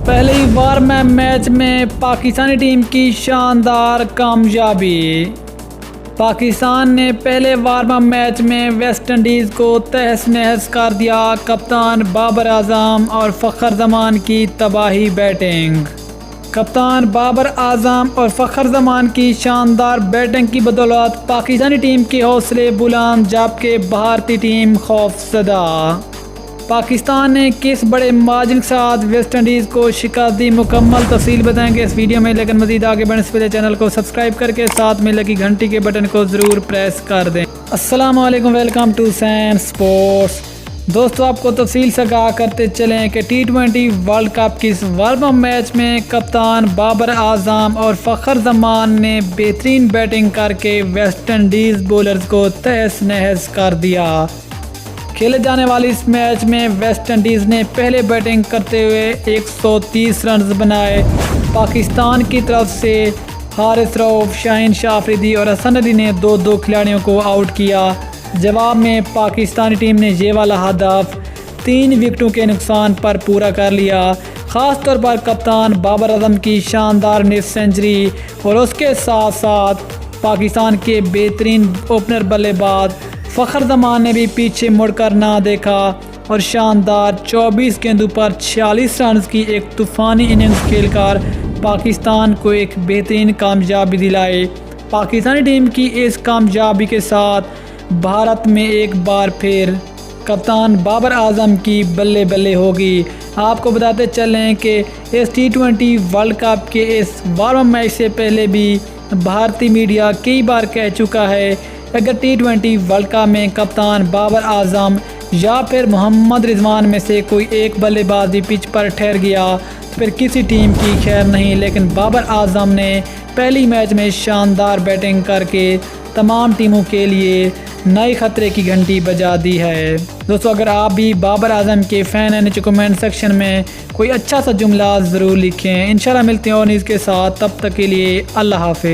पहले ही वार मैच में पाकिस्तानी टीम की शानदार कामयाबी। पाकिस्तान ने पहले वार्म मैच में वेस्ट इंडीज़ को तहस नहस कर दिया। कप्तान बाबर आजम और फ़खर जमान की तबाही बैटिंग। कप्तान बाबर आजम और फ़खर जमान की शानदार बैटिंग की बदौलत पाकिस्तानी टीम के हौसले बुलंद, जबकि भारतीय टीम खौफजदा। पाकिस्तान ने किस बड़े मार्जिन के साथ वेस्ट इंडीज़ को शिकस्त दी, मुकम्मल तफसील बताएंगे इस वीडियो में। लेकिन मज़ीद आगे बढ़ने से पहले चैनल को सब्सक्राइब करके साथ में लगी घंटी के बटन को ज़रूर प्रेस कर दें। अस्सलाम वालेकुम, वेलकम टू सैम स्पोर्ट्स। दोस्तों, आपको तफसील से आगाह करते चलें कि T20 वर्ल्ड कप की इस वार्म मैच में कप्तान बाबर आजम और फ़खर जमान ने बेहतरीन बैटिंग करके वेस्ट इंडीज़ बॉलर्स को तहस नहस कर दिया। खेले जाने वाले इस मैच में वेस्ट इंडीज़ ने पहले बैटिंग करते हुए 130 रन बनाए। पाकिस्तान की तरफ से हारिस रऊफ, शाहीन शाह अफरीदी और हसन अली ने 2-2 खिलाड़ियों को आउट किया। जवाब में पाकिस्तानी टीम ने ये वाला हदफ 3 विकेटों के नुकसान पर पूरा कर लिया। ख़ास तौर पर कप्तान बाबर आजम की शानदार निफ सेंचुरी और उसके साथ साथ पाकिस्तान के बेहतरीन ओपनर बल्लेबाज फ़खर जमान ने भी पीछे मुड़कर ना देखा और शानदार 24 गेंदों पर 46 रन की एक तूफ़ानी इनिंग्स खेलकर पाकिस्तान को एक बेहतरीन कामयाबी दिलाए। पाकिस्तानी टीम की इस कामयाबी के साथ भारत में एक बार फिर कप्तान बाबर आजम की बल्ले बल्ले होगी। आपको बताते चलें कि इस T20 वर्ल्ड कप के इस वार्म मैच से पहले भी भारतीय मीडिया कई बार कह चुका है, अगर T20 वर्ल्ड कप में कप्तान बाबर आजम या फिर मोहम्मद रिजवान में से कोई एक बल्लेबाज भी पिच पर ठहर गया तो फिर किसी टीम की खैर नहीं। लेकिन बाबर आजम ने पहली मैच में शानदार बैटिंग करके तमाम टीमों के लिए नए खतरे की घंटी बजा दी है। दोस्तों, अगर आप भी बाबर आजम के फ़ैन हैं, नीचे कमेंट सेक्शन में कोई अच्छा सा जुमला ज़रूर लिखें। इंशाल्लाह मिलते हैं और न्यूज़ के साथ, तब तक के लिए अल्लाह हाफ़िज़।